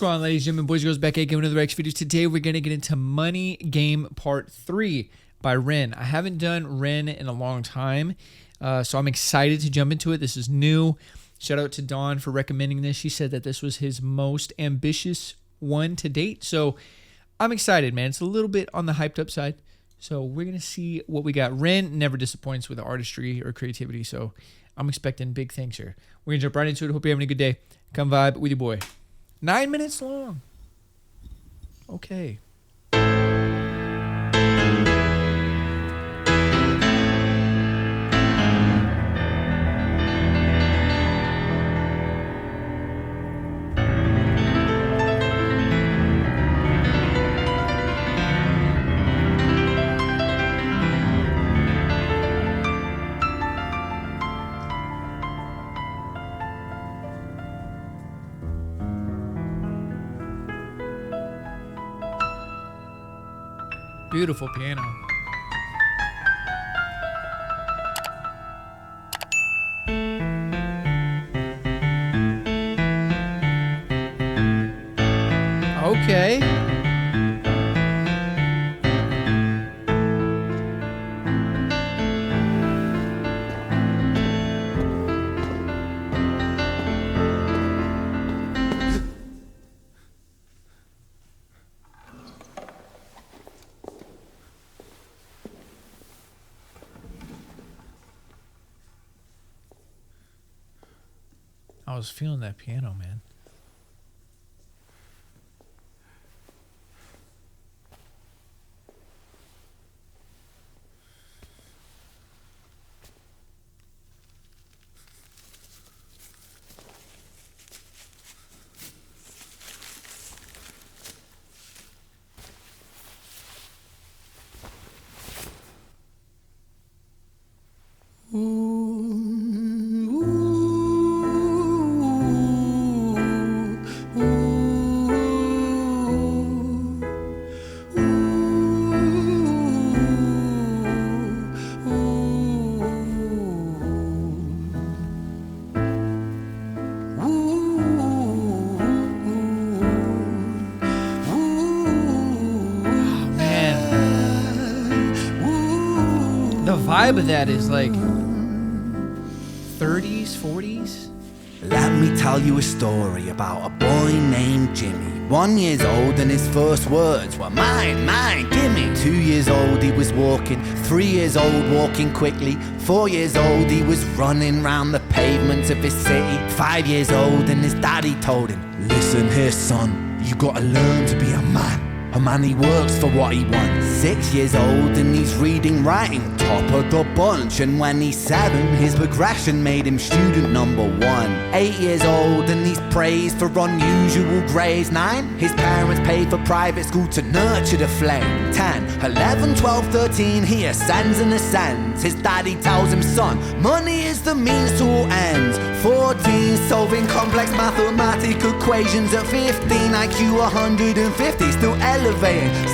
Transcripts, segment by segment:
going on, ladies and gentlemen, boys and girls, back again with another X videos. Today we're going to get into Money Game Part 3 by Ren. I haven't done Ren in a long time, so I'm excited to jump into it. This is new. Shout out to Dawn for recommending this. She said that this was his most ambitious one to date, so I'm excited, man. It's a little bit on the hyped up side, so we're going to see what we got. Ren never disappoints with artistry or creativity, so I'm expecting big things here. We're going to jump right into it. Hope you're having a good day. Come vibe with your boy. 9 minutes long. Okay. Beautiful piano. Okay. I was feeling that piano, man. The vibe of that is like 30s, 40s. Let me tell you a story about a boy named Jimmy. 1 year old and his first words were mine, mine, gimme. 2 years old he was walking, 3 years old walking quickly. 4 years old he was running round the pavements of his city. 5 years old and his daddy told him, listen here son, you gotta learn to be a man. A man, he works for what he wants. 6 years old and he's reading, writing, top of the bunch. And when he's 7, his progression made him student number 1. 8 years old and he's praised for unusual grades. 9, his parents paid for private school to nurture the flame. 10, 11, 12, 13, he ascends and ascends. His daddy tells him, son, money is the means to all ends. 14, solving complex mathematical equations. At 15, IQ 150, still elevating.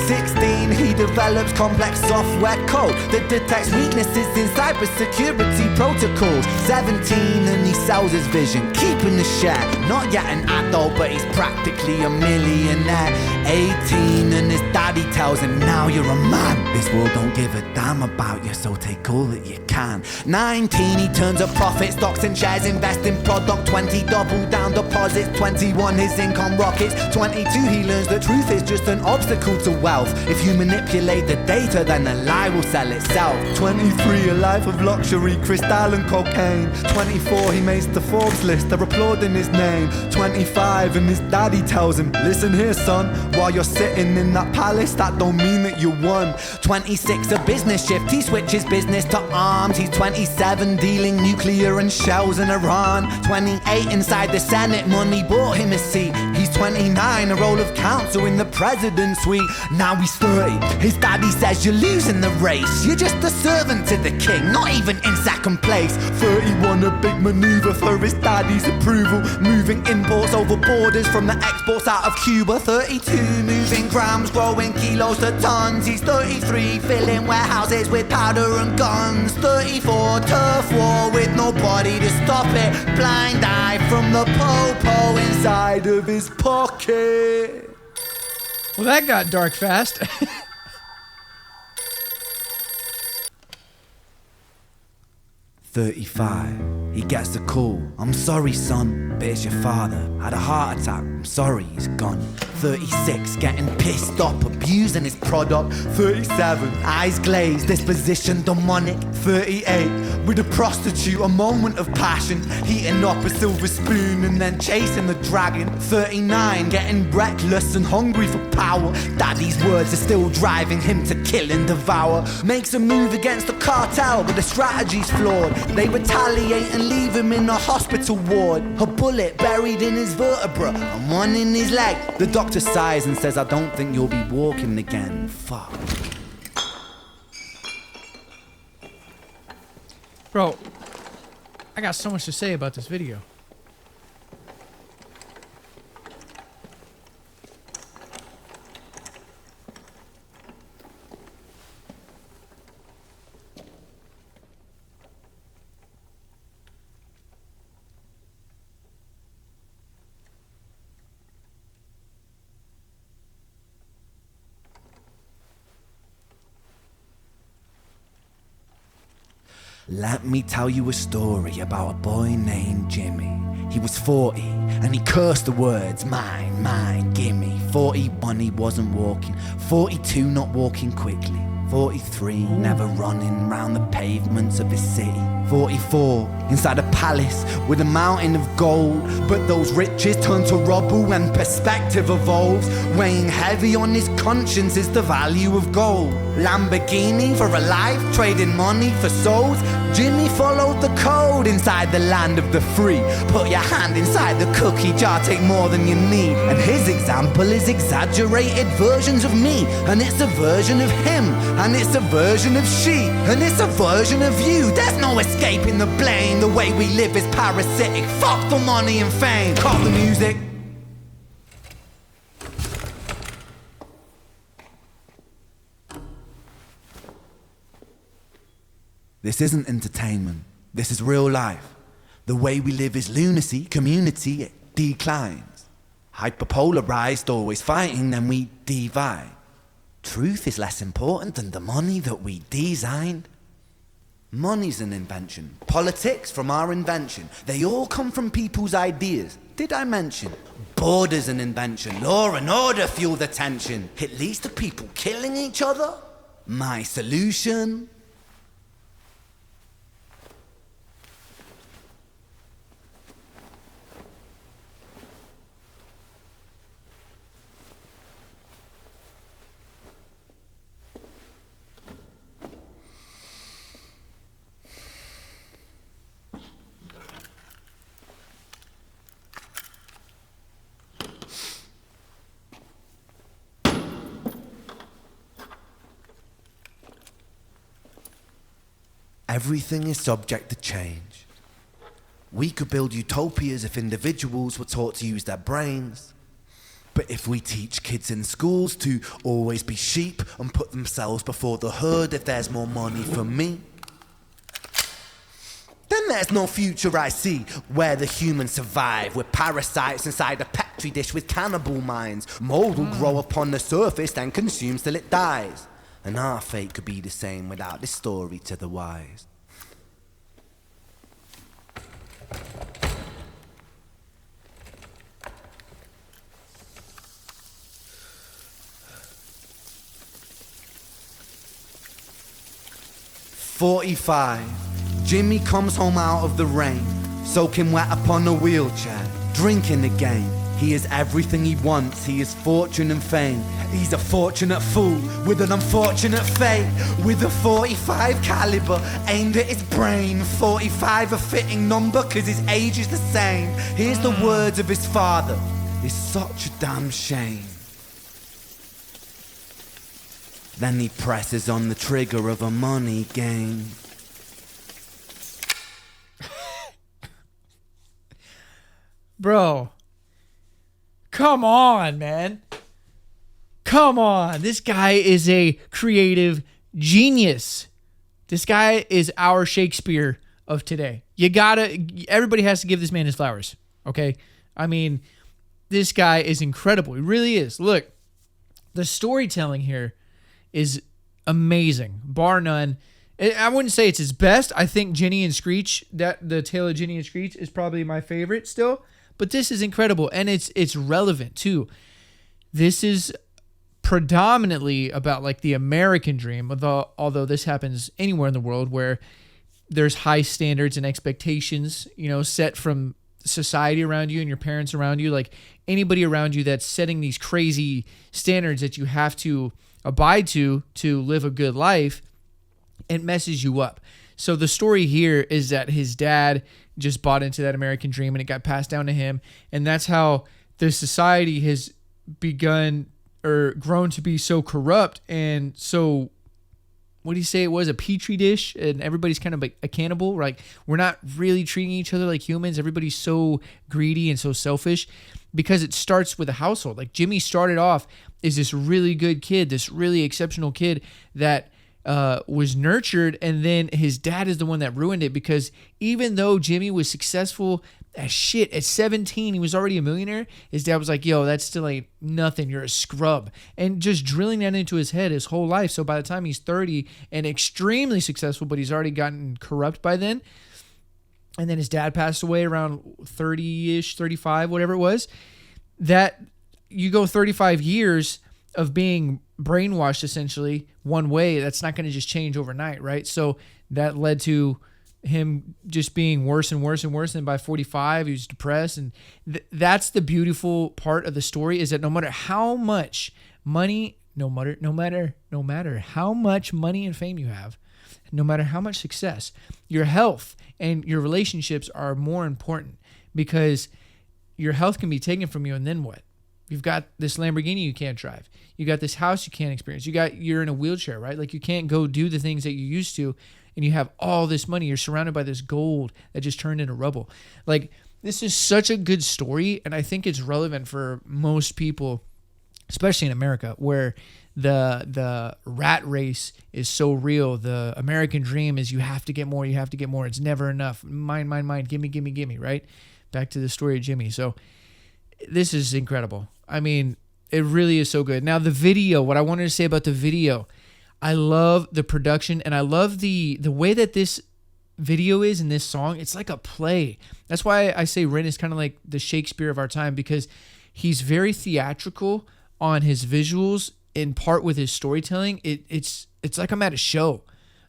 16, he develops complex software code that detects weaknesses in cybersecurity protocols. 17, and he sells his vision, keeping the share. Not yet an adult, but he's practically a millionaire. 18, and his daddy tells him, now you're a man. This world don't give a damn about you, so take all that you can. 19, he turns a profit, stocks and shares, invest in product. 20, double down deposits. 21, his income rockets. 22, he learns the truth is just an obstacle to wealth. If you manipulate the data, then the lie will sell itself. 23, a life of luxury, crystal and cocaine. 24, he makes the Forbes list, they're applauding his name. 25, and his daddy tells him, listen here son, while you're sitting in that palace, that don't mean that you won. 26, a business shift, he switches business to arms. He's 27, dealing nuclear and shells in Iran. 28, inside the Senate, money bought him a seat. He's 29, a roll of council in the president's suite. Now he's 30, his daddy says you're losing the race. You're just a servant to the king, not even in second place. 31, a big maneuver for his daddy's approval. Moving imports over borders from the exports out of Cuba. 32, moving grams, growing kilos to tons. He's 33, filling warehouses with powder and guns. 34, turf war with nobody to stop it. Blind eye from the po-po inside of his pocket. Well, that got dark fast. 35, he gets a call. I'm sorry, son, but it's your father. Had a heart attack, I'm sorry, he's gone. 36, getting pissed up, abusing his product. 37, eyes glazed, disposition demonic. 38, with a prostitute, a moment of passion. Heating up a silver spoon and then chasing the dragon. 39, getting reckless and hungry for power. Daddy's words are still driving him to kill and devour. Makes a move against the cartel, but the strategy's flawed. They retaliate and leave him in a hospital ward. A bullet buried in his vertebra and one in his leg. The doctor sighs and says, I don't think you'll be walking again. Fuck. Bro, I got so much to say about this video. Let me tell you a story about a boy named Jimmy. He was 40 and he cursed the words, mine, mine, gimme. 41, he wasn't walking. 42, not walking quickly. 43, never running round the pavements of his city. 44, inside a palace with a mountain of gold. But those riches turn to rubble when perspective evolves. Weighing heavy on his conscience is the value of gold. Lamborghini for a life, trading money for souls. Jimmy followed the code inside the land of the free. Put your hand inside the cookie jar, take more than you need. And his example is exaggerated versions of me. And it's a version of him, and it's a version of she, and it's a version of you. There's no escaping the blame. The way we live is parasitic. Fuck the money and fame. Call the music. This isn't entertainment. This is real life. The way we live is lunacy. Community, it declines. Hyperpolarized, always fighting, then we divide. Truth is less important than the money that we designed. Money's an invention. Politics from our invention. They all come from people's ideas. Did I mention? Border's an invention. Law and order fuel the tension. It leads to people killing each other. My solution? Everything is subject to change. We could build utopias if individuals were taught to use their brains. But if we teach kids in schools to always be sheep and put themselves before the herd if there's more money for me, then there's no future I see where the humans survive. We're parasites inside a petri dish with cannibal minds. Mold will grow upon the surface, then consume till it dies. And our fate could be the same without this story to the wise. "45, Jimmy comes home out of the rain, soaking wet upon a wheelchair, drinking again. He is everything he wants, he is fortune and fame. He's a fortunate fool with an unfortunate fate. With a 45 caliber aimed at his brain. 45 a fitting number cause his age is the same. Here's the words of his father, it's such a damn shame. Then he presses on the trigger of a money game. Bro, come on, man. Come on. This guy is a creative genius. This guy is our Shakespeare of today. Everybody has to give this man his flowers, okay? I mean, this guy is incredible. He really is. Look, the storytelling here is amazing, bar none. I wouldn't say it's his best. I think Ginny and Screech, the tale of Ginny and Screech is probably my favorite still, but this is incredible, and it's relevant too. This is predominantly about like the American dream, although this happens anywhere in the world where there's high standards and expectations, set from society around you and your parents around you, like anybody around you that's setting these crazy standards that you have to abide to live a good life. It messes you up. So the story here is that his dad just bought into that American dream and it got passed down to him. And that's how the society has begun or grown to be so corrupt and so, what do you say it was, a petri dish, and everybody's kind of like a cannibal. Like, we're not really treating each other like humans. Everybody's so greedy and so selfish because it starts with a household. Like, Jimmy started off as this really good kid, this really exceptional kid that was nurtured, and then his dad is the one that ruined it, because even though Jimmy was successful as shit at 17, he was already a millionaire. His dad was like, yo, that's still like nothing, you're a scrub, and just drilling that into his head his whole life. So by the time he's 30 and extremely successful, but he's already gotten corrupt by then, and then his dad passed away around 30-ish, 35, whatever it was, that you go 35 years of being brainwashed essentially one way. That's not going to just change overnight, right? So that led to him just being worse and worse and worse. And by 45, he was depressed. And that's the beautiful part of the story, is that no matter how much money, no matter how much money and fame you have, no matter how much success, your health and your relationships are more important, because your health can be taken from you. And then what? You've got this Lamborghini you can't drive. You got this house you can't experience. You're in a wheelchair, right? Like, you can't go do the things that you used to, and you have all this money. You're surrounded by this gold that just turned into rubble. Like, this is such a good story, and I think it's relevant for most people, especially in America, where the rat race is so real. The American dream is you have to get more, you have to get more. It's never enough. Mine, gimme, right? Back to the story of Jimmy. So this is incredible. I mean, it really is so good. Now, the video, what I wanted to say about the video, I love the production, and I love the way that this video is in this song. It's like a play. That's why I say Ren is kind of like the Shakespeare of our time, because he's very theatrical on his visuals, in part with his storytelling. It's like I'm at a show.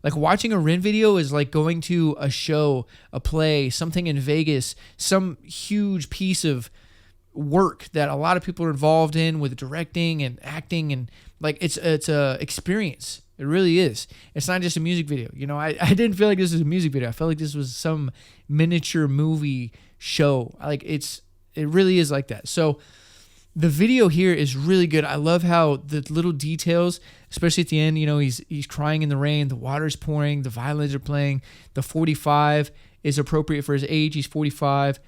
Like, watching a Ren video is like going to a show, a play, something in Vegas, some huge piece of work that a lot of people are involved in with directing and acting, and like it's a experience. It really is. It's not just a music video. I didn't feel like this was a music video. I felt like this was some miniature movie show. Like, it really is like that. So the video here is really good. I love how the little details, especially at the end, he's crying in the rain, the water's pouring, the violins are playing, the 45 is appropriate for his age. He's 45.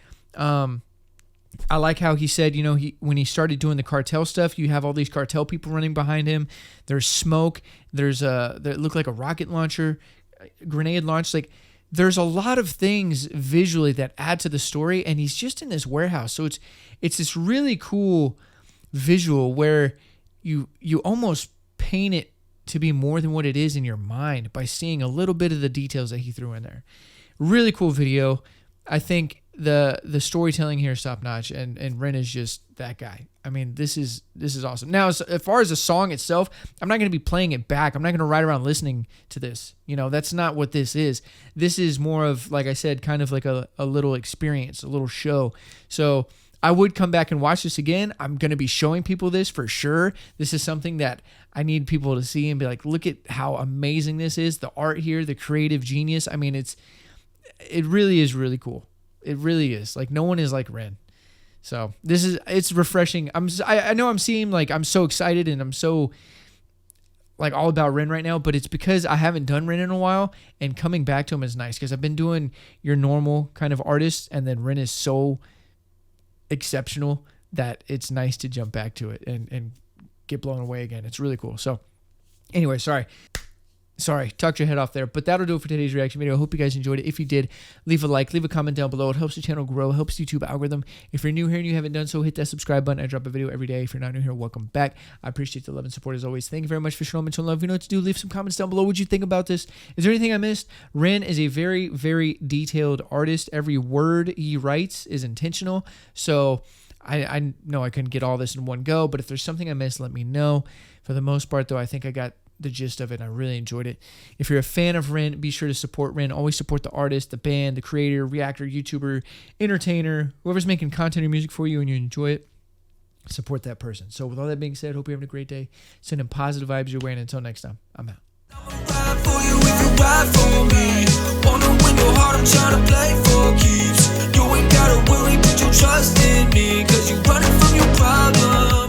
I like how he said, when he started doing the cartel stuff, you have all these cartel people running behind him. There's smoke. That looked like a rocket launcher, grenade launch. Like, there's a lot of things visually that add to the story, and he's just in this warehouse. So it's this really cool visual where you almost paint it to be more than what it is in your mind by seeing a little bit of the details that he threw in there. Really cool video. I think the storytelling here is top notch, and Ren is just that guy. I mean, this is awesome. Now, as far as the song itself, I'm not going to be playing it back. I'm not going to ride around listening to this. That's not what this is. This is more of, like I said, kind of like a little experience, a little show. So I would come back and watch this again. I'm going to be showing people this for sure. This is something that I need people to see and be like, look at how amazing this is. The art here, the creative genius. I mean, it really is really cool. It really is. Like, no one is like Ren. So it's refreshing. I know I'm seeing like I'm so excited and I'm so like all about Ren right now, but it's because I haven't done Ren in a while, and coming back to him is nice because I've been doing your normal kind of artist, and then Ren is so exceptional that it's nice to jump back to it and get blown away again. It's really cool. So anyway, sorry, talked your head off there, but that'll do it for today's reaction video. I hope you guys enjoyed it. If you did, leave a like, leave a comment down below. It helps the channel grow, helps the YouTube algorithm. If you're new here and you haven't done so, hit that subscribe button. I drop a video every day. If you're not new here, welcome back. I appreciate the love and support as always. Thank you very much for showing me some love. You know what to do. Leave some comments down below. What you think about this? Is there anything I missed? Ren is a very, very detailed artist. Every word he writes is intentional. So I know I couldn't get all this in one go, but if there's something I missed, let me know. For the most part, though, I think I got the gist of it. I really enjoyed it. If you're a fan of Ren, be sure to support Ren. Always support the artist, the band, the creator, reactor, YouTuber, entertainer, whoever's making content or music for you and you enjoy it. Support that person. So with all that being said, hope you're having a great day. Sending positive vibes your way, and until next time, I'm out. Ride for you if you ride for me. Wanna win your heart, I'm trying to play for keeps. You ain't gotta worry, put your trust in me, 'cause you're running from your problems.